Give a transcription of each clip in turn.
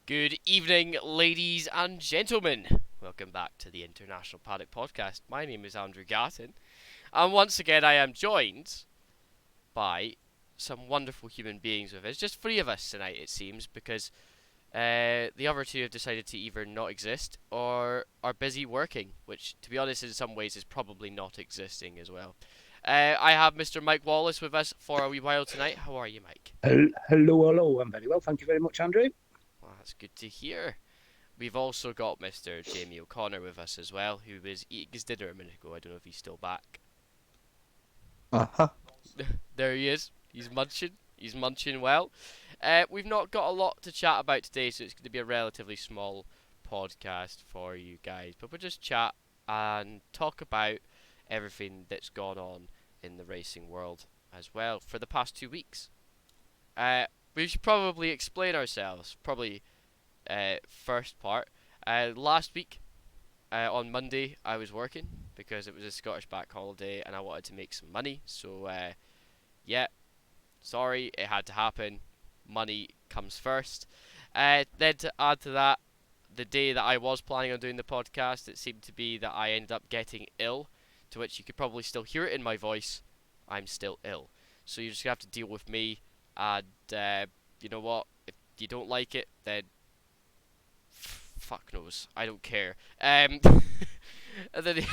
Good evening, ladies and gentlemen. Welcome back to the International Paddock Podcast. My name is Andrew Gatton, and once again I am joined by some wonderful human beings with us. Just three of us tonight, it seems, because the other two have decided to either not exist or are busy working, which, to be honest, in some ways is probably not existing as well. I have Mr. Mike Wallace with us for a wee while tonight. How are you, Mike? Hello. I'm very well. Thank you very much, Andrew. Well, that's good to hear. We've also got Mr. Jamie O'Connor with us as well, who was eating his dinner a minute ago. I don't know if he's still back. Uh-huh. There he is. He's munching. He's munching well. We've not got a lot to chat about today, so it's going to be a relatively small podcast for you guys. But we'll just chat and talk about everything that's gone on in the racing world as well for the past 2 weeks. We should probably explain ourselves. First part. Last week, on Monday, I was working because it was a Scottish bank holiday and I wanted to make some money. So, sorry, it had to happen. Money comes first. Then to add to that, the day that I was planning on doing the podcast, it seemed to be that I ended up getting ill, to which you could probably still hear it in my voice. I'm still ill. So you're just going to have to deal with me. And you know what? If you don't like it, then fuck knows. I don't care. And then,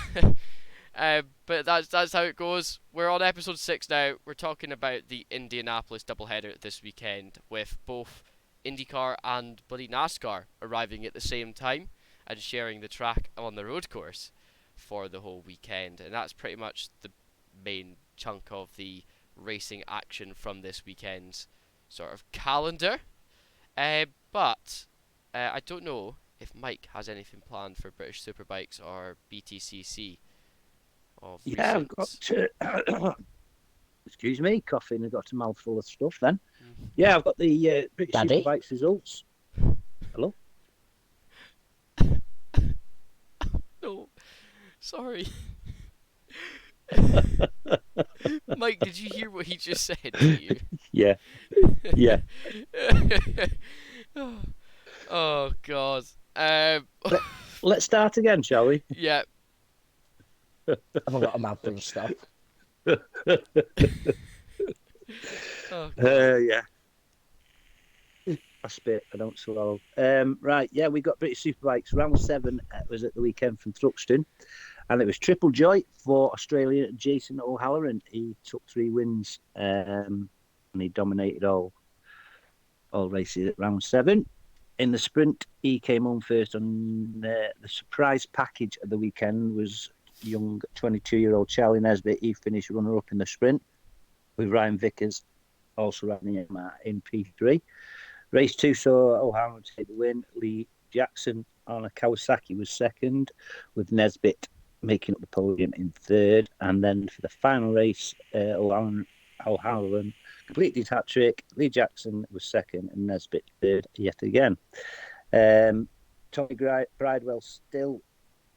but that's how it goes. We're on episode 6 now. We're talking about the Indianapolis doubleheader this weekend, with both IndyCar and bloody NASCAR arriving at the same time and sharing the track on the road course for the whole weekend. And that's pretty much the main chunk of the racing action from this weekend's sort of calendar. But I don't know if Mike has anything planned for British Superbikes or BTCC of Yeah, recent. I've got excuse me, coughing. I've got a mouthful of stuff then. Yeah, I've got the British Daddy? Superbikes results. Hello? No, sorry. Mike, did you hear what he just said to you? Yeah. Yeah. Oh God. Let's start again, shall we? Yeah. I haven't got a mouthful of stuff. Oh, Yeah. I spit, I don't swallow. Right, yeah, we got British Superbikes. Round 7 was at the weekend from Thruxton. And it was triple joy for Australia. Jason O'Halloran, he took 3 wins and he dominated all races at round 7. In the sprint, he came home first. On the surprise package of the weekend was young 22-year-old Charlie Nesbitt. He finished runner-up in the sprint, with Ryan Vickers also running in P3. Race 2 saw O'Halloran take the win. Lee Jackson on a Kawasaki was second, with Nesbitt making up the podium in third. And then for the final race, O'Halloran completed his hat trick. Lee Jackson was second and Nesbitt third yet again. Tommy Bridewell still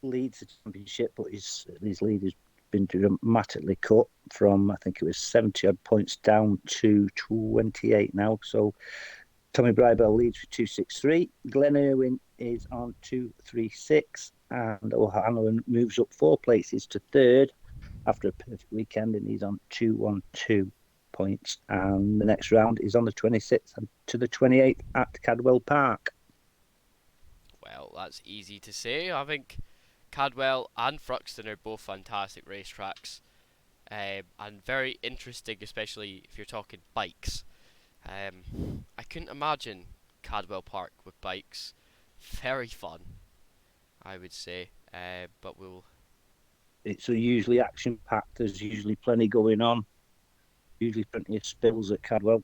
leads the championship, but his lead has been dramatically cut from, I think it was 70 odd points down to 28 now. So Tommy Bridewell leads with 263. Glenn Irwin is on 236. And O'Halloran moves up 4 places to third after a perfect weekend, and he's on 212 points. And the next round is on the 26th and to the 28th at Cadwell Park. Well, that's easy to say. I think Cadwell and Thruxton are both fantastic racetracks, and very interesting, especially if you're talking bikes. I couldn't imagine Cadwell Park with bikes. Very fun, I would say. But It's usually action-packed. There's usually plenty going on. Usually plenty of spills at Cadwell.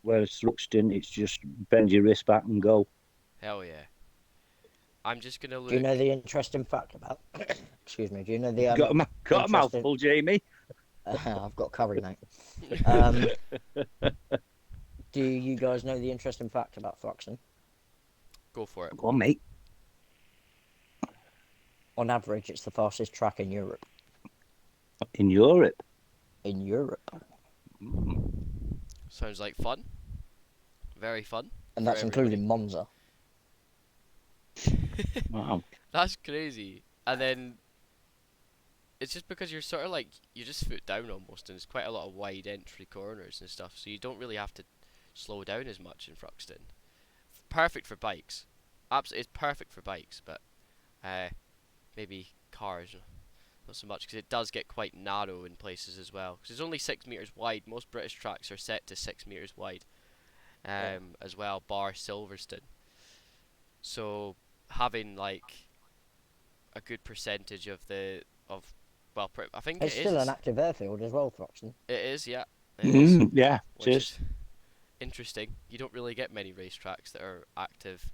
Whereas Thruxton, it's just bend your wrist back and go. Hell yeah. I'm just gonna Do you look. know the interesting fact about? Excuse me. Do you know the Got a interesting? mouthful, Jamie. I've got curry, mate. Do you guys know the interesting fact about Thruxton? Go for it. Go on, mate. On average, it's the fastest track in Europe. In Europe. In Europe, Sounds like fun. Very fun. and for that's everybody. including Monza. Wow. That's crazy. And then it's just because you're sort of like you're just foot down almost, and it's quite a lot of wide entry corners and stuff, so you don't really have to slow down as much in Thruxton. Perfect for bikes. Absolutely, it's perfect for bikes, but maybe cars not so much, because it does get quite narrow in places as well. Because it's only 6 meters wide. Most British tracks are set to 6 meters wide, as well, bar Silverstone. So having like a good percentage of I think It's it still is. an active airfield as well, Thruxton. It is, yeah. It is. Yeah, Which cheers. is interesting. You don't really get many racetracks that are active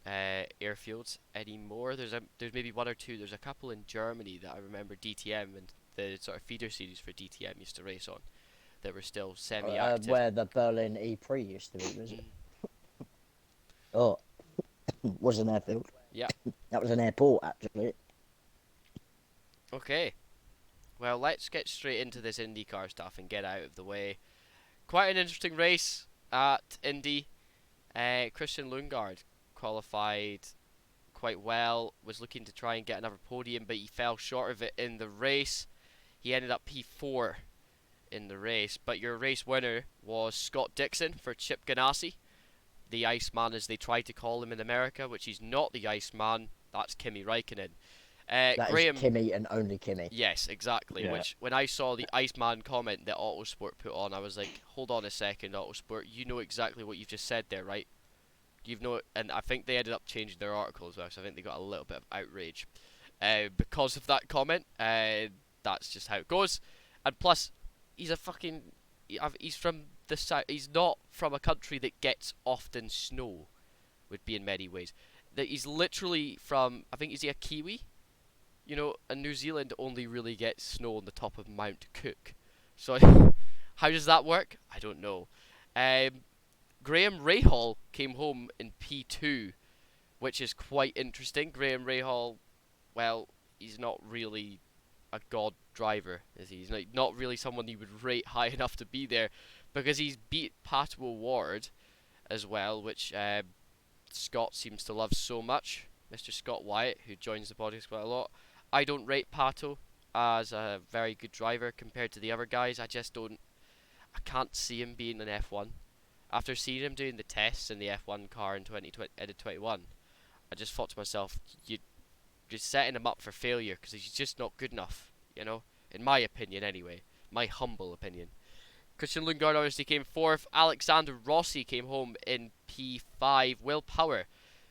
airfields anymore. There's maybe one or two. There's a couple in Germany that I remember DTM and the sort of feeder series for DTM used to race on that were still semi-active. Where the Berlin E3 used to be, was it? Oh, was an airfield. Yeah. That was an airport, actually. Okay. Well, let's get straight into this IndyCar stuff and get out of the way. Quite an interesting race at Indy. Christian Lundgaard qualified quite well, was looking to try and get another podium, but he fell short of it in the race. He ended up P4 in the race, but your race winner was Scott Dixon for Chip Ganassi, the Iceman as they try to call him in America, which he's not the Iceman, that's Kimi Räikkönen. That Graham, is Kimi and only Kimi. yes, exactly. Yeah. Which, when I saw the Iceman comment that Autosport put on, I was like, hold on a second, Autosport, you know exactly what you've just said there, right? You've know, and I think they ended up changing their article as well, so I think they got a little bit of outrage because of that comment. That's just how it goes. And plus, he's a fucking, he's from the south. He's not from a country that gets often snow, would be in many ways. That he's literally from, I think, is he a Kiwi? You know, and New Zealand only really gets snow on the top of Mount Cook. So how does that work? I don't know. Graham Rahal came home in P2, which is quite interesting. Graham Rahal, well, he's not really a god driver, is he? He's not really someone you would rate high enough to be there, because he's beat Pato O'Ward as well, which Scott seems to love so much. Mr. Scott Wyatt, who joins the podcast quite a lot. I don't rate Pato as a very good driver compared to the other guys. I can't see him being an F1. After seeing him doing the tests in the F1 car in 2021, I just thought to myself, you're setting him up for failure, because he's just not good enough, you know? In my opinion, anyway. My humble opinion. Christian Lundgaard obviously came 4th. Alexander Rossi came home in P5. Will Power,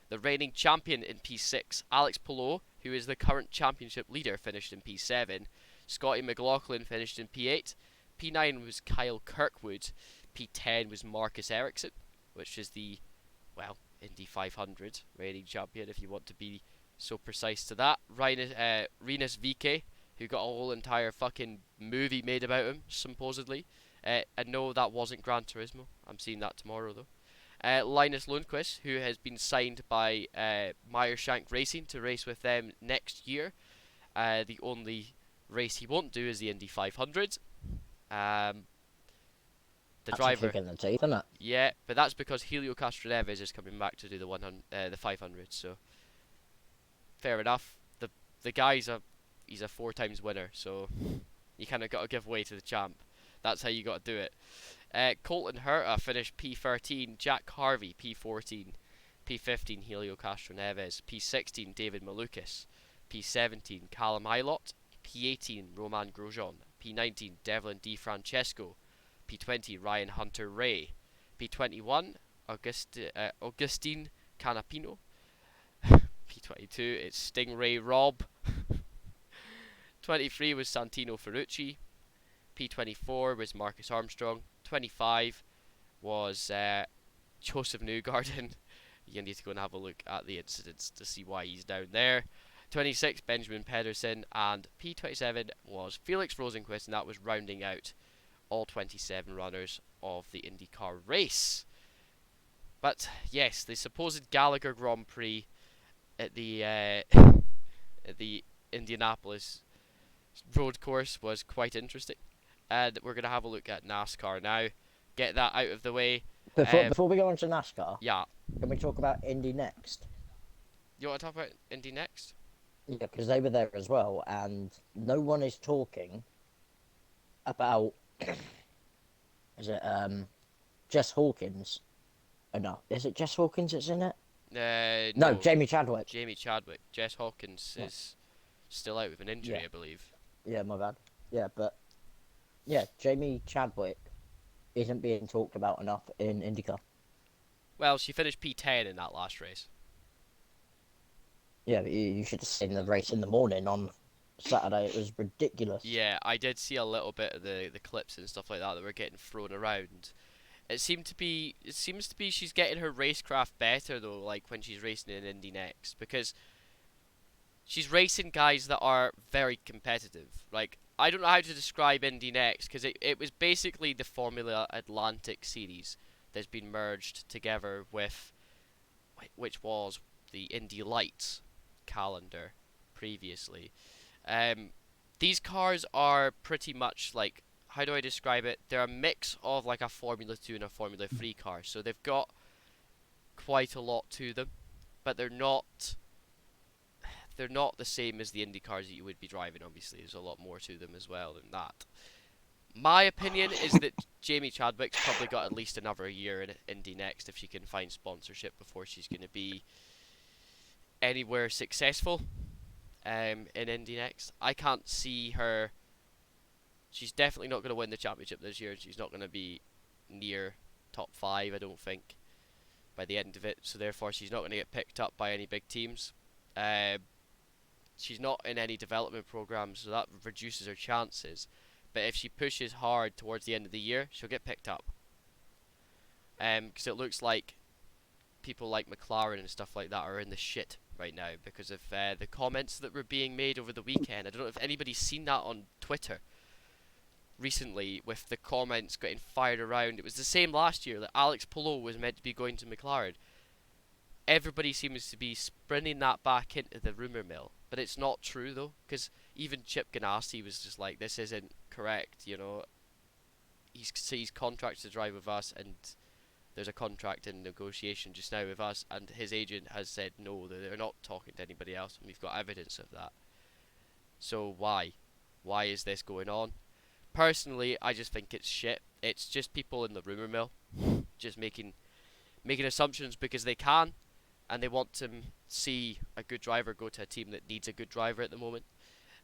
the reigning champion, in P6. Alex Palou, who is the current championship leader, finished in P7. Scotty McLaughlin finished in P8. P9 was Kyle Kirkwood. P10 was Marcus Ericsson, which is the, well, Indy 500 reigning champion, if you want to be so precise to that. Rinus VeeKay, who got a whole entire fucking movie made about him, supposedly. And no, that wasn't Gran Turismo. I'm seeing that tomorrow, though. Linus Lundqvist, who has been signed by Meyershank Racing to race with them next year. The only race he won't do is the Indy 500. The That's driver, a kick in the teeth, isn't it? yeah, but that's because Helio Castroneves is coming back to do the 500. So fair enough. The guy's he's a 4 times winner, so you kind of got to give way to the champ. That's how you got to do it. Colton Herta finished P13. Jack Harvey P14. P15 Helio Castroneves. P16 David Malukas. P17 Callum Ilott. P18 Roman Grosjean. P19 Devlin Di Francesco. P20 Ryan Hunter Ray. P21 Augustine Canapino. P22 it's Stingray Rob. 23 was Santino Ferrucci. P24 was Marcus Armstrong. 25 was Joseph Newgarden. You need to go and have a look at the incidents to see why he's down there. 26, Benjamin Pedersen, and P27 was Felix Rosenqvist, and that was rounding out all 27 runners of the IndyCar race. But yes, the supposed Gallagher Grand Prix at the at the Indianapolis road course was quite interesting, and we're gonna have a look at NASCAR now. Get that out of the way. Before we go on to NASCAR, Yeah, can we talk about Indy next? you want to talk about Indy next? Yeah, because they were there as well, and no one is talking about is it Jess Hawkins? No, is it Jess Hawkins that's in it? No, Jamie Chadwick. Jamie Chadwick. Jess Hawkins is still out with an injury, Yeah. I believe. Yeah, my bad. Yeah, but yeah, Jamie Chadwick isn't being talked about enough in IndyCar. Well, she finished P10 in that last race. Yeah, but you should have seen the race in the morning on Saturday. It was ridiculous. Yeah, I did see a little bit of the clips and stuff like that were getting thrown around. It seems to be she's getting her racecraft better though, like when she's racing in Indy next, because she's racing guys that are very competitive. Like, I don't know how to describe Indy next, because it was basically the Formula Atlantic series that's been merged together with, which was the Indy Lights calendar previously. These cars are pretty much like, how do I describe it? They're a mix of like a Formula 2 and a Formula 3 car. So they've got quite a lot to them, but they're not the same as the Indy cars that you would be driving. Obviously, there's a lot more to them as well than that. My opinion is that Jamie Chadwick's probably got at least another year in Indy next if she can find sponsorship before she's going to be anywhere successful in Indy next. I can't see her. She's definitely not going to win the championship this year. She's not going to be near top 5, I don't think, by the end of it. So therefore, she's not going to get picked up by any big teams. She's not in any development programs, so that reduces her chances. But if she pushes hard towards the end of the year, she'll get picked up. Because it looks like people like McLaren and stuff like that are in the shit right now because of the comments that were being made over the weekend. I don't know if anybody's seen that on Twitter recently, with the comments getting fired around. It was the same last year that Alex Palou was meant to be going to McLaren. Everybody seems to be sprinting that back into the rumour mill, but it's not true though, because even Chip Ganassi was just like, this isn't correct, you know. He's contracted to drive with us, and there's a contract in negotiation just now with us, and his agent has said no, that they're not talking to anybody else, and we've got evidence of that. So why is this going on? Personally, I just think it's shit. It's just people in the rumour mill just making assumptions because they can, and they want to see a good driver go to a team that needs a good driver at the moment.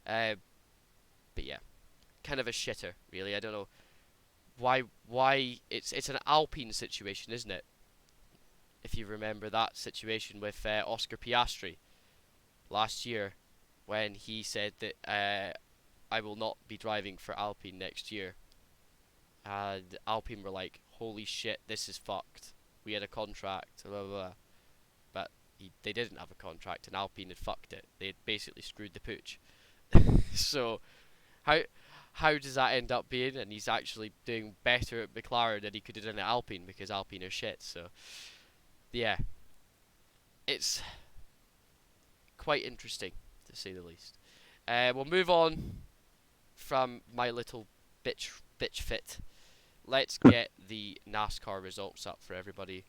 But yeah, kind of a shitter, really. I don't know why it's an Alpine situation, isn't it? If you remember that situation with Oscar Piastri last year, when he said that I will not be driving for Alpine next year, and Alpine were like, holy shit, this is fucked. We had a contract, blah blah blah. But they didn't have a contract, and Alpine had fucked it. They had basically screwed the pooch. So how does that end up being? And he's actually doing better at McLaren than he could have done at Alpine, because Alpine are shit. So yeah, it's quite interesting to say the least. We'll move on from my little bitch fit. Let's get the NASCAR results up for everybody,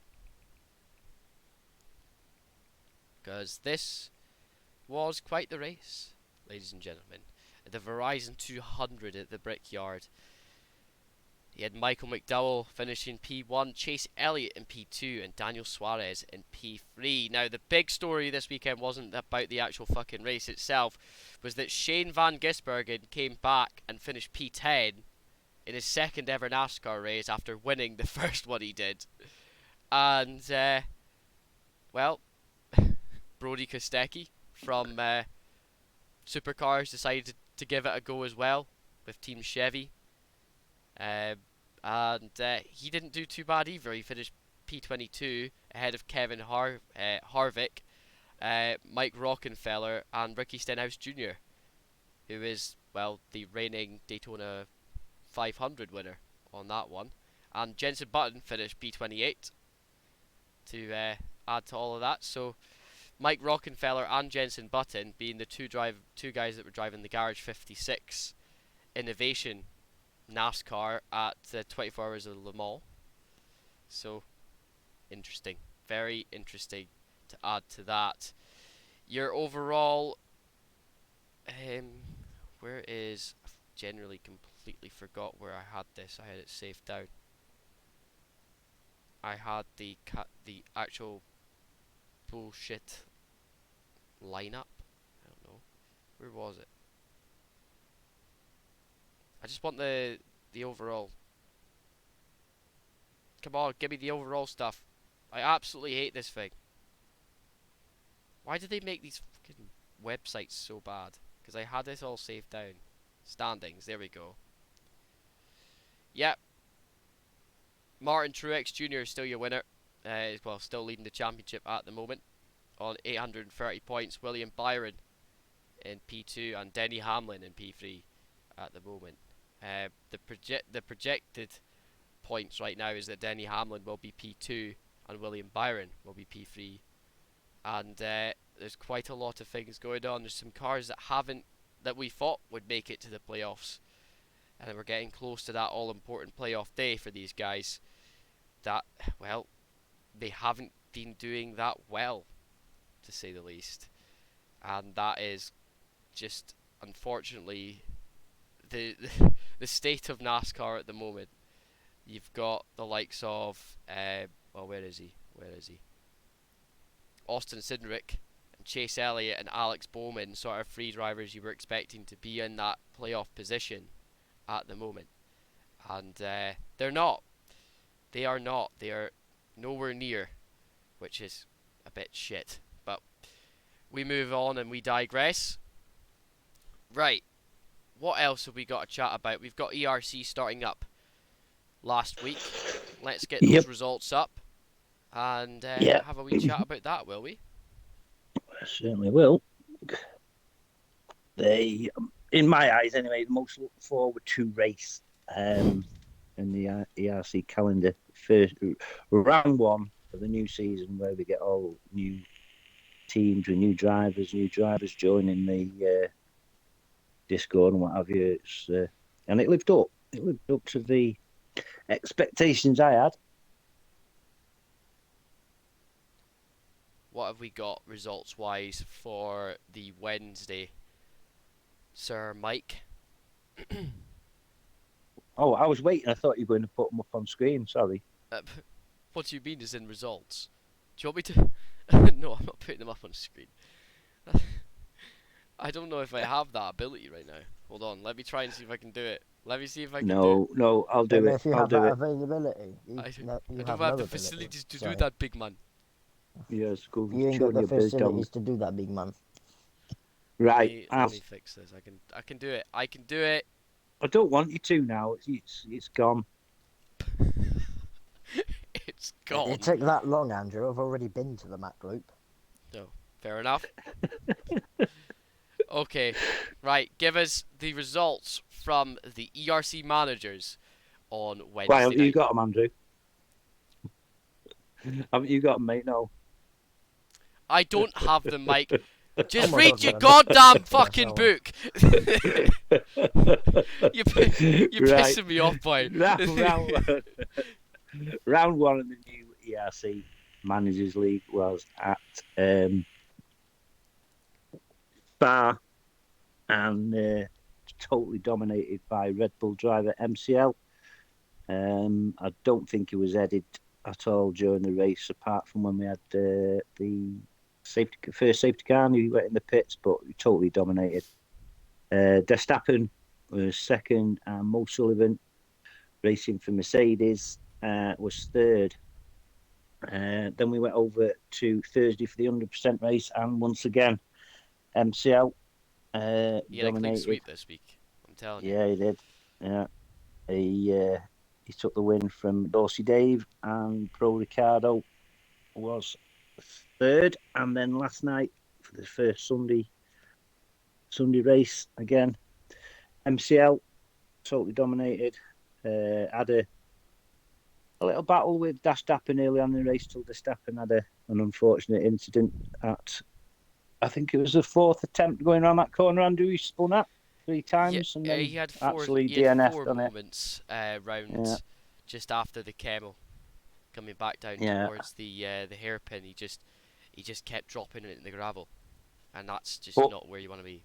because this was quite the race, ladies and gentlemen. The Verizon 200 at the Brickyard. He had Michael McDowell finishing P1, Chase Elliott in P2, and Daniel Suarez in P3. Now, the big story this weekend wasn't about the actual fucking race itself, was that Shane Van Gisbergen came back and finished P10 in his second ever NASCAR race after winning the first one he did. And, well, Brody Kostecki from Supercars decided to give it a go as well with Team Chevy. and he didn't do too bad either. He finished P22 ahead of Kevin Harvick, Mike Rockenfeller, and Ricky Stenhouse Jr., who is, well, the reigning Daytona 500 winner on that one. And Jenson Button finished P28 to add to all of that. So Mike Rockenfeller and Jenson Button being the two guys that were driving the Garage 56 Innovation NASCAR at the 24 Hours of Le Mans. So interesting, very interesting to add to that. Your overall, where is? I've generally completely forgot where I had this. I had it saved down. I had the actual bullshit lineup. I don't know. Where was it? I just want the overall. Come on, give me the overall stuff. I absolutely hate this thing. Why did they make these fucking websites so bad? Because I had this all saved down. Standings, there we go. Yep. Martin Truex Jr. is still your winner. Well, still leading the championship at the moment on 830 points. William Byron in P2 and Denny Hamlin in P3 at the moment. The projected points right now is that Denny Hamlin will be P2 and William Byron will be P3. And there's quite a lot of things going on. There's some cars that we thought would make it to the playoffs, and we're getting close to that all-important playoff day for these guys. That, well, they haven't been doing that well, to say the least, and that is just unfortunately the state of NASCAR at the moment. You've got the likes of where is he? Austin Cindric and Chase Elliott and Alex Bowman, sort of three drivers you were expecting to be in that playoff position at the moment, and they're not. They are not. They are nowhere near, which is a bit shit. But we move on and we digress. Right. What else have we got to chat about? We've got ERC starting up last week. Let's get those results up and have a wee chat about that, will we? I certainly will. They, in my eyes anyway, the most look forward to race in the ERC calendar. First round one of the new season, where we get all new teams with new drivers joining the Discord and what have you. It's, and it lived up. It lived up to the expectations I had. What have we got results-wise for the Wednesday, Sir Mike? Oh, I was waiting. I thought you were going to put them up on screen. Sorry. What do you mean is in results? Do you want me to... No, I'm not putting them up on screen. I don't know if I have that ability right now. Hold on, let me try and see if I can do it. Let me see if I can do it. No, I'll do it. If you have that availability, I don't have the facilities to do that, big man. Yes, go. You ain't got the facilities to do that, big man. Right. Let me fix this. I can do it. I can do it. I don't want you to now. It's gone. It's gone. It took that long, Andrew. I've already been to the Mac Loop. No, fair enough. Okay, right. Give us the results from the ERC managers on Wednesday Right, night. you got them, Andrew? Haven't you got them, mate? No. I don't have them, Mike. Just read your goddamn fucking book. You're pissing me off, boy. Round one of the new ERC Managers League was at Spa and totally dominated by Red Bull driver MCL. I don't think he was headed at all during the race, apart from when we had the first safety car and he went in the pits, but he totally dominated. Verstappen was second, and Mo Sullivan, racing for Mercedes, was third. Then we went over to Thursday for the 100% race, and once again, MCL he had a clean sweep this week, I'm telling you. Yeah, he did. Yeah, he took the win from Dorsey Dave, and Pro Ricardo was third. And then last night for the first Sunday race again, MCL totally dominated. Had a little battle with Verstappen early on in the race till Verstappen had an unfortunate incident at, I think it was the fourth attempt going around that corner. Andrew, he spun up 3 times and then he had absolutely he had DNF'd four on it. moments Yeah, round just after the camel coming back down yeah. towards the hairpin. He just kept dropping it in the gravel, and that's just But not where you want to be.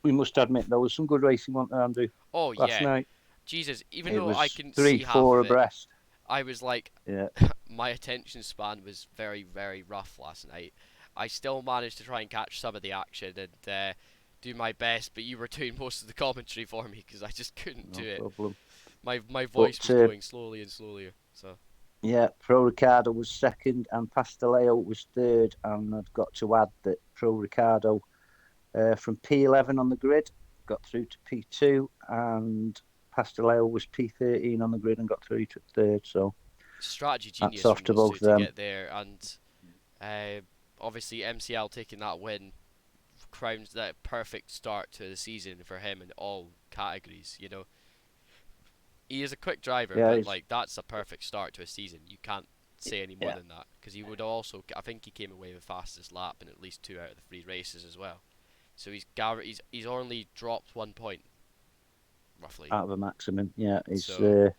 we must admit there was some good racing, wasn't there, Andrew, Oh last yeah, night? Jesus! Even It though I was couldn't three, see half four of it, abreast. I was like, Yeah, my attention span was very, very rough last night. I still managed to try and catch some of the action and do my best, but you were doing most of the commentary for me because I just couldn't do no it. problem. My voice But was going slowly and slowly. So yeah, Pro Ricardo was second and Pasteleo was third. And I've got to add that Pro Ricardo from P11 on the grid got through to P2, and Pasteleo was P13 on the grid and got through to third. So strategy that's genius off from to those both two of to them. get there, and obviously MCL taking that win crowns that perfect start to the season for him in all categories. You know, he is a quick driver, Yeah, but it's, like that's a perfect start to a season. You can't say any more yeah, than that because he would also, I think he came away with fastest lap in at least 2 out of the 3 races as well. So he's only dropped 1 point roughly. out of a maximum. Yeah, he's So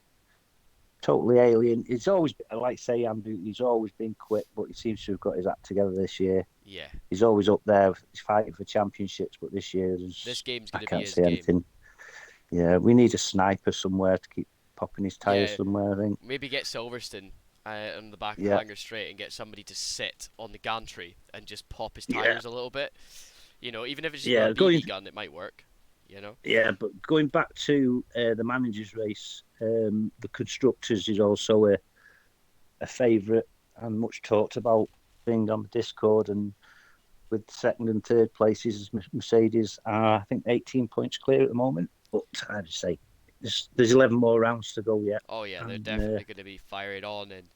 totally alien. He's always, like say, Andrew, he's always been quick, but he seems to have got his act together this year. yeah, He's always up there. He's fighting for championships, but this year this game's I gonna be can't his see game. anything. Yeah, we need a sniper somewhere to keep popping his tyres Yeah, somewhere, I think. maybe get Silverstone on the back of Yeah, Hanger Straight and get somebody to sit on the gantry and just pop his yeah, tires a little bit. You know, even if it's just with yeah. a BB gun, it might work. You know. But going back to the managers' race, the constructors is also a favourite and much talked about thing on the Discord, and with second and third places, Mercedes are, I think, 18 points clear at the moment. But I'd say there's 11 more rounds to go yet. Oh yeah, they're And definitely going to be firing on, and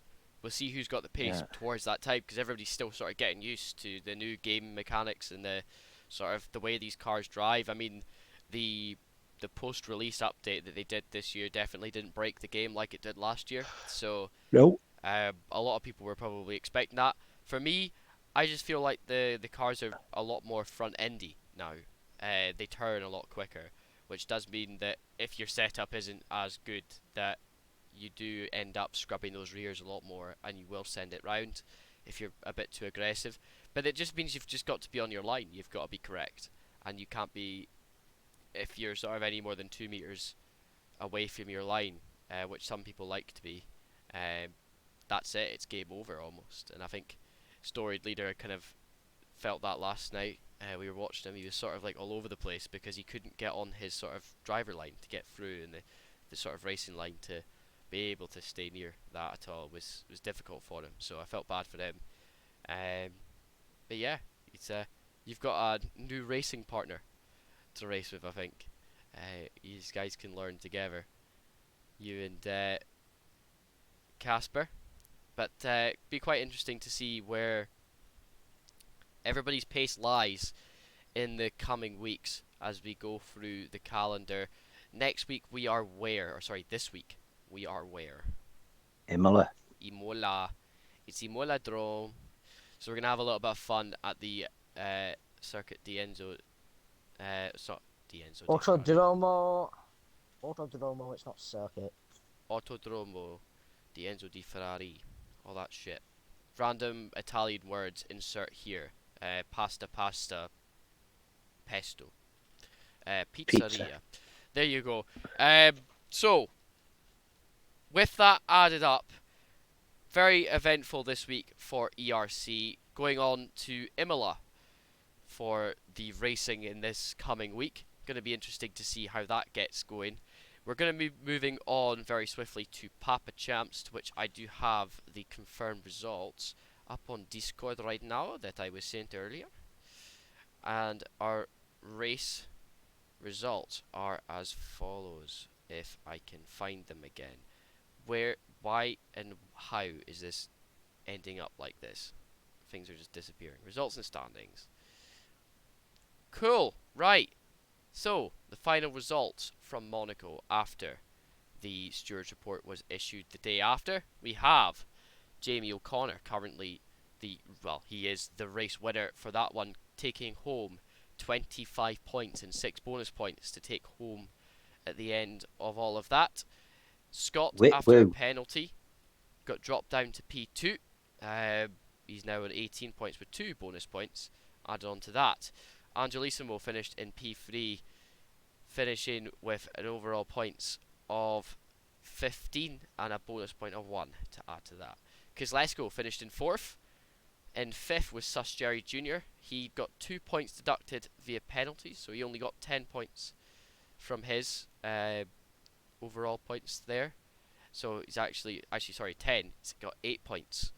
we'll see who's got the pace yeah, towards that time because everybody's still sort of getting used to the new game mechanics and the sort of the way these cars drive. I mean, the the post-release update that they did this year definitely didn't break the game like it did last year. So no, a lot of people were probably expecting that. For me, I just feel like the cars are a lot more front-endy now. They turn a lot quicker, which does mean that if your setup isn't as good, that you do end up scrubbing those rears a lot more, and you will send it round if you're a bit too aggressive. But it just means you've just got to be on your line. You've got to be correct, and you can't be if you're sort of any more than 2 meters away from your line, which some people like to be. Um, that's it. It's game over almost. And I think Storied Leader kind of felt that last night. We were watching him. He was sort of like all over the place because he couldn't get on his sort of driver line to get through, and the sort of racing line to be able to stay near that at all was difficult for him. So I felt bad for him. Um, but yeah, it's you've got a new racing partner to race with. I think these guys can learn together. You and Casper. But be quite interesting to see where everybody's pace lies in the coming weeks as we go through the calendar. Next week we are where? Or sorry, this week we are where? Imola. Imola. It's Imola Drome. So we're gonna have a little bit of fun at the Circuit Dienzo. So Dienzo di Ferrari. Autodromo, it's not circuit. Autodromo di Enzo di Ferrari. All that shit. Random Italian words insert here. Pasta, pasta, pesto. Pizzeria. Pizza. There you go. So, with that added up, very eventful this week for ERC. Going on to Imola for the racing in this coming week. Going to be interesting to see how that gets going. We're going to be moving on very swiftly to Papa Champs, which I do have the confirmed results up on Discord right now that I was sent earlier. And our race results are as follows, if I can find them again. Where, why, and how is this ending up like this? Things are just disappearing. Results and standings. Cool. Right. So, the final results from Monaco after the stewards report was issued the day after. We have Jamie O'Connor currently he is the race winner for that one, taking home 25 points and 6 bonus points to take home at the end of all of that. Scott, Wait, after a woo. penalty, got dropped down to P2. He's now on 18 points with 2 bonus points added on to that. Angelissimo finished in P3, finishing with an overall points of 15 and a bonus point of 1 to add to that. Kozlesko finished in 4th. In 5th was Sus Jerry Jr. He got 2 points deducted via penalties, so he only got 10 points from his overall points there. So he's actually 10. He's got 8 points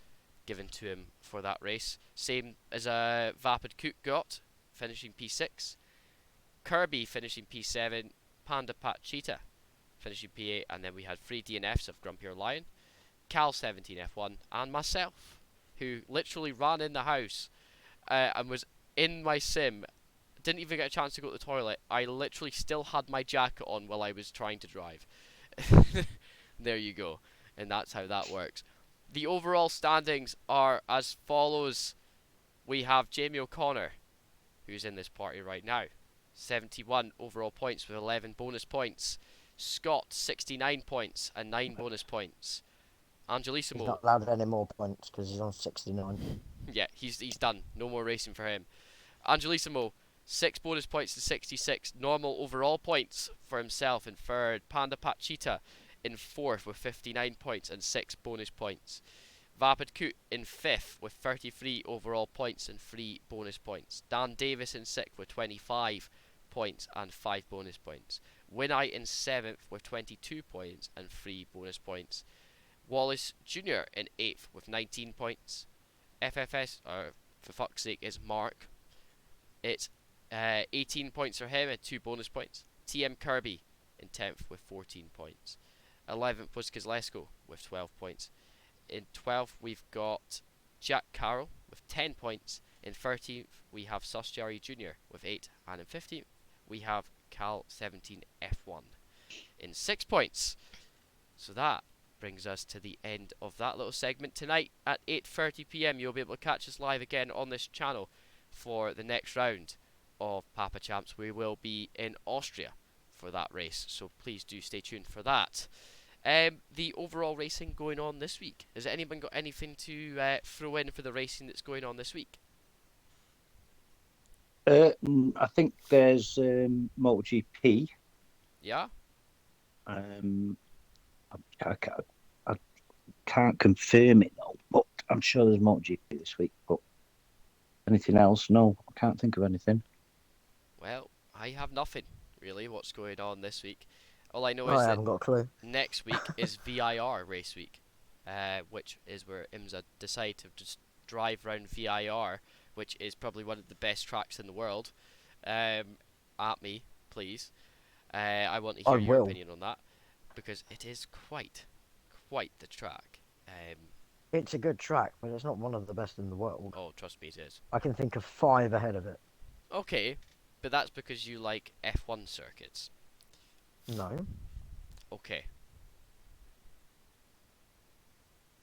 given to him for that race. Same as Vapid Cook got, finishing P6. Kirby finishing P7. Panda Pat Cheetah finishing P8. And then we had 3 DNFs of Grumpier Lion, Cal 17 F1, and myself, who literally ran in the house and was in my sim. Didn't even get a chance to go to the toilet. I literally still had my jacket on while I was trying to drive. There you go. And that's how that works. The overall standings are as follows. We have Jamie O'Connor, who's in this party right now. 71 overall points with 11 bonus points. Scott, 69 points and 9 bonus points. He's Angelissimo. not allowed any more points because he's on 69. Yeah, he's done. No more racing for him. Angelissimo, 6 bonus points to 66. Normal overall points for himself in 3rd. Panda Pachita in 4th with 59 points and 6 bonus points. Vapid Coot in 5th with 33 overall points and 3 bonus points. Dan Davis in 6th with 25 points and 5 bonus points. Winite in 7th with 22 points and 3 bonus points. Wallace Jr. in 8th with 19 points. FFS, for fuck's sake, is Mark. It's 18 points for him and 2 bonus points. TM Kirby in 10th with 14 points. 11th was Kozlesko with 12 points. In 12th we've got Jack Carroll with 10 points. In 13th we have Sus Jerry Jr. with 8. And in 15th we have Cal 17 F1 in 6 points. So that brings us to the end of that little segment. Tonight at 8:30 p.m. you'll be able to catch us live again on this channel for the next round of Papa Champs. We will be in Austria for that race, so please do stay tuned for that. The overall racing going on this week. Has anyone got anything to throw in for the racing that's going on this week? I think there's MotoGP. Yeah? I can't confirm it though, but I'm sure there's MotoGP this week. But anything else? No, I can't think of anything. Well, I have nothing really. What's going on this week? All I know I is that haven't got a clue. next week is VIR race week, which is where IMSA decide to just drive around VIR, which is probably one of the best tracks in the world. At me, please. I want to hear your opinion on that, because it is quite the track. It's a good track, but it's not one of the best in the world. Oh, trust me, it is. I can think of 5 ahead of it. Okay, but that's because you like F1 circuits. No. Okay.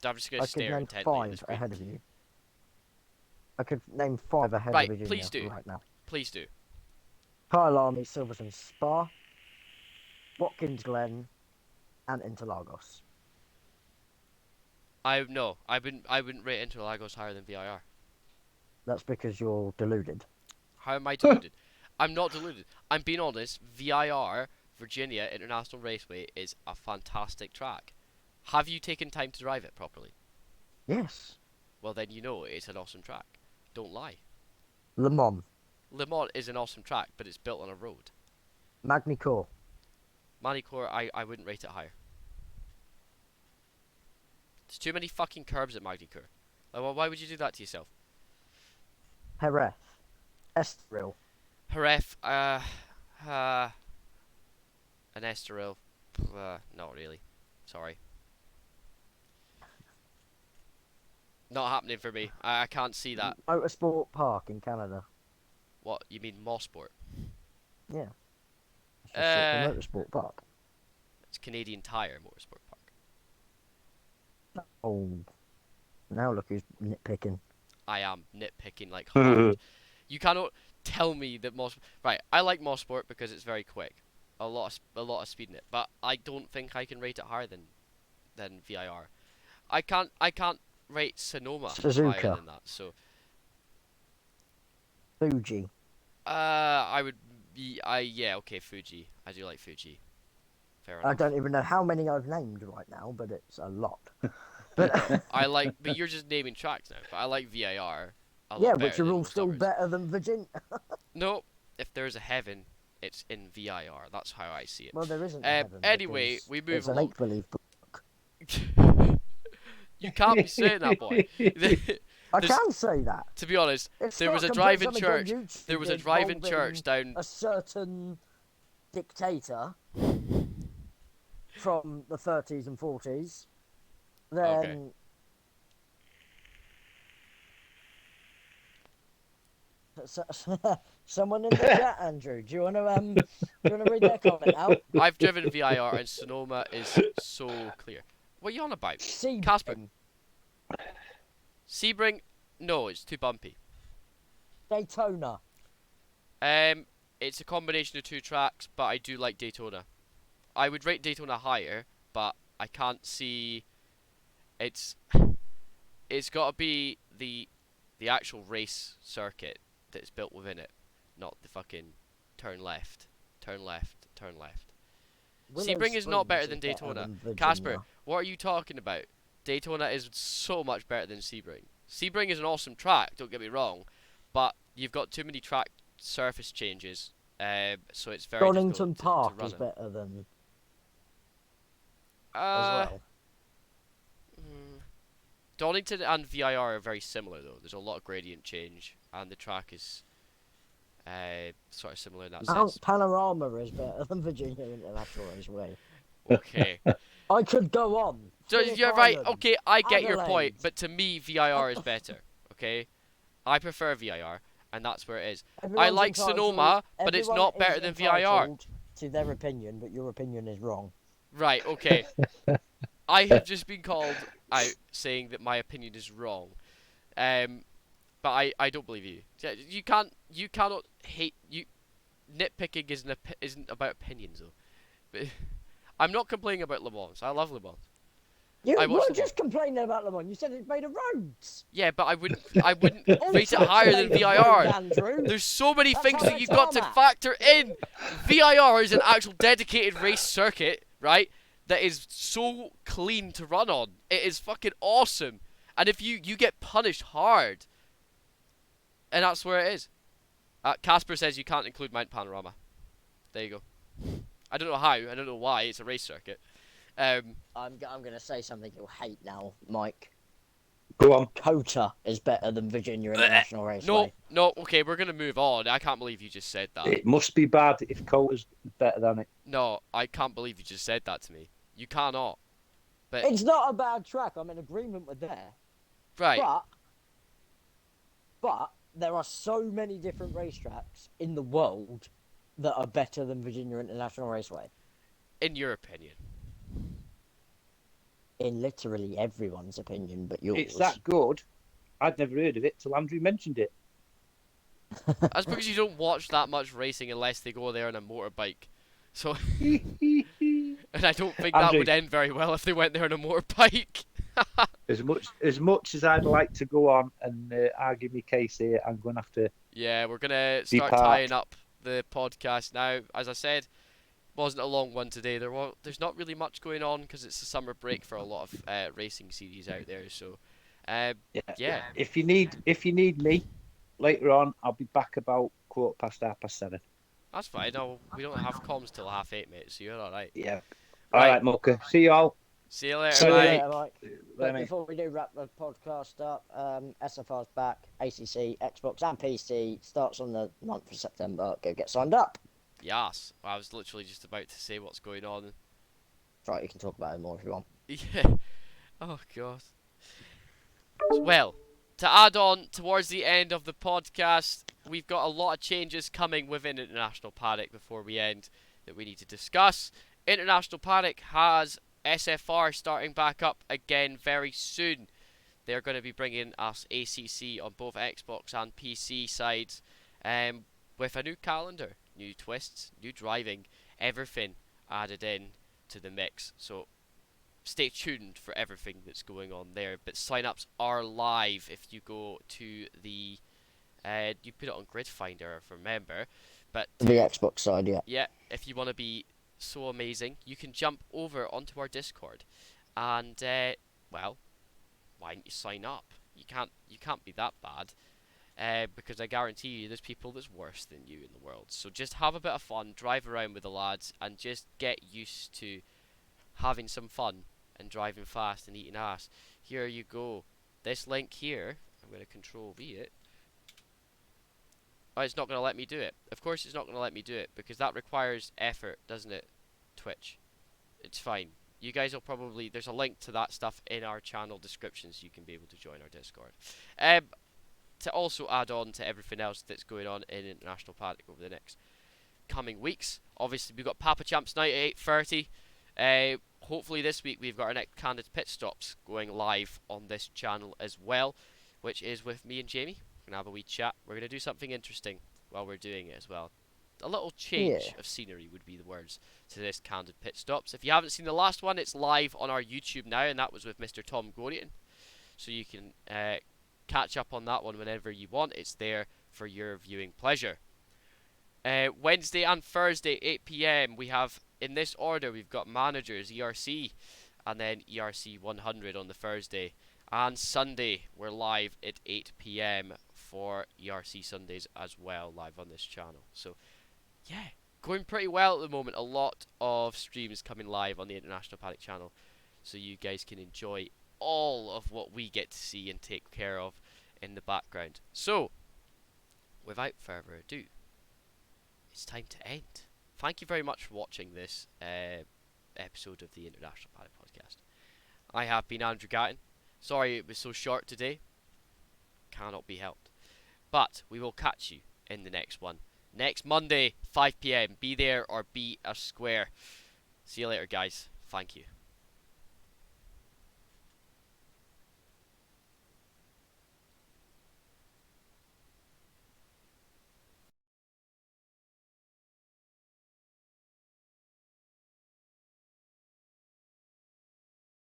I'm just going I to could stare name intently at 5 the screen. ahead of you. I could name 5 ahead Right, of you please do. right now. Please do. Kyle Army, Silverstone Spa, Watkins Glen, and Interlagos. I wouldn't rate Interlagos higher than VIR. That's because you're deluded. How am I deluded? I'm not deluded. I'm being honest. VIR, Virginia International Raceway, is a fantastic track. Have you taken time to drive it properly? Yes. Well, then you know it's an awesome track. Don't lie. Le Mans. Le Mans is an awesome track, but it's built on a road. Magny-Cours. Magny-Cours, I wouldn't rate it higher. There's too many fucking curbs at Magny-Cours. Like, well, why would you do that to yourself? Jerez. Estoril. Jerez, an Estoril, not really. Sorry. Not happening for me. I can't see that. Motorsport Park in Canada. What, you mean Mosport? Yeah. It's just the Uh, Motorsport Park. it's Canadian Tire Motorsport Park. Oh. Now look who's nitpicking. I am nitpicking like hard. You cannot tell me that Right, I like Mosport because it's very quick. A lot of speed in it, but I don't think I can rate it higher than VIR. I can't rate Sonoma higher Suzuka. than that. So Fuji. I would be yeah, okay, Fuji. I do like Fuji. Fair enough. I don't even know how many I've named right now, but it's a lot. But but you're just naming tracks now. But I like VIR. yeah, which are all still better than Virginia. No, if there's a heaven, it's in VIR. That's how I see it. Well, there isn't. A heaven Anyway, because we move it's an along. make-believe book. You can't be saying that, boy. I can say that. To be honest, It's there was not a compared drive-in to something on church. YouTube There was a drive-in church involving down. a certain dictator from the 30s and 40s. Then Okay. someone in the chat, Andrew. Do you want to read their comment out? I've driven VIR and Sonoma is so clear. What are you on about? Casper. Sebring? No, it's too bumpy. Daytona. It's a combination of two tracks, but I do like Daytona. I would rate Daytona higher, but I can't see. It's got to be the actual race circuit that's built within it, not the fucking turn left, turn left, turn left. Sebring is not better than Daytona. Casper, what are you talking about? Daytona is so much better than Sebring. Sebring is an awesome track, don't get me wrong, but you've got too many track surface changes, so it's very Donington difficult Park to run is it. better than as Uh, well. Donington and VIR are very similar though. There's a lot of gradient change, and the track is sort of similar in that Mount sense. Panorama is better than Virginia International Raceway. Okay. I could go on. So Phillip you're right. Island, Okay, I get your point, Adelaide. but to me, VIR is better. Okay, I prefer VIR, and that's where it is. Everyone's like entitled- Sonoma, but it's everyone not is better than VIR. entitled to their opinion, but your opinion is wrong. Right. Okay. I have just been called out saying that my opinion is wrong, but I don't believe you. Yeah, you cannot hate you. Nitpicking isn't about opinions though. But I'm not complaining about Le Mans. I love Le Mans. You I watched were them just complaining about Le Mans. You said it's made of roads. Yeah, but I wouldn't rate it Also higher than made of roads, VIR. Andrew. There's so many That's things how that you've it's got to tarmac. factor in. VIR is an actual dedicated race circuit, right? That is so clean to run on. It is fucking awesome. And if you get punished hard, and that's where it is. Casper says you can't include Mount Panorama. There you go. I don't know how. I don't know why. It's a race circuit. I'm going to say something you'll hate now, Mike. Go on. COTA is better than Virginia International Raceway. No. Okay, we're gonna move on. I can't believe you just said that. It must be bad if Cota's better than it. No, I can't believe you just said that to me. You cannot. But It's not a bad track. I'm in agreement with that. right. But there are so many different racetracks in the world that are better than Virginia International Raceway. In your opinion. In literally everyone's opinion, but yours. It's that good. I'd never heard of it till Andrew mentioned it. That's because you don't watch that much racing unless they go there on a motorbike. So, and I don't think that Andrew. would end very well if they went there on a motorbike. As much as I'd like to go on and argue my case here, I'm going to have to. Yeah, we're gonna start Depart. tying up the podcast now. As I said, wasn't a long one today. There's not really much going on because it's a summer break for a lot of racing series out there. So, yeah. If you need me later on, I'll be back about 7:15. That's fine. No, we don't have comms till 8:30, mate. So you're all right. Yeah. Right. All right, Mucker. See you all. See you later, See you mate. later. Yeah, Mike. Bye, But mate. before we do wrap the podcast up, SFR's back, ACC, Xbox and PC, starts on the 9th of September. Go get signed up. Yes, I was literally just about to say what's going on. That's right, you can talk about it more if you want. Yeah. Oh god. Well, to add on towards the end of the podcast, we've got a lot of changes coming within International Paddock before we end that we need to discuss. International Paddock has SFR starting back up again very soon. They're going to be bringing us ACC on both Xbox and PC sides, with a new calendar, new twists, new driving, everything added in to the mix. So stay tuned for everything that's going on there. But sign-ups are live if you go to the you put it on Grid Finder, if I remember. But The Xbox side, yeah. yeah, if you want to be so amazing, you can jump over onto our Discord, and well, why don't you sign up? You can't be that bad. Because I guarantee you there's people that's worse than you in the world. So just have a bit of fun, drive around with the lads, and just get used to having some fun and driving fast and eating ass. Here you go. This link here, I'm going to control V it. Oh, it's not going to let me do it. Of course it's not going to let me do it, because that requires effort, doesn't it? Twitch. It's fine. You guys will probably... There's a link to that stuff in our channel description, so you can be able to join our Discord. To also add on to everything else that's going on in International Paddock over the next coming weeks, obviously we've got Papa Champs Night at 8:30. Hopefully this week we've got our next Candid Pit Stops going live on this channel as well, which is with me and Jamie. We're going to have a wee chat. We're going to do something interesting while we're doing it as well. A little change of scenery would be the words to this Candid Pit Stops. If you haven't seen the last one, it's live on our YouTube now, and that was with Mr. Tom Gorian. So you can catch up on that one whenever you want. It's there for your viewing pleasure. Wednesday and Thursday, 8 PM, we have, in this order, we've got Managers, ERC, and then ERC 100 on the Thursday. And Sunday, we're live at 8 PM for ERC Sundays as well, live on this channel. So, yeah, going pretty well at the moment. A lot of streams coming live on the International Paddock channel, so you guys can enjoy all of what we get to see and take care of in the background. So, without further ado, it's time to end. Thank you very much for watching this episode of the International Paddock Podcast. I have been Andrew Gatton. Sorry it was so short today. Cannot be helped. But we will catch you in the next one. Next Monday, 5 PM. Be there or be a square. See you later, guys. Thank you.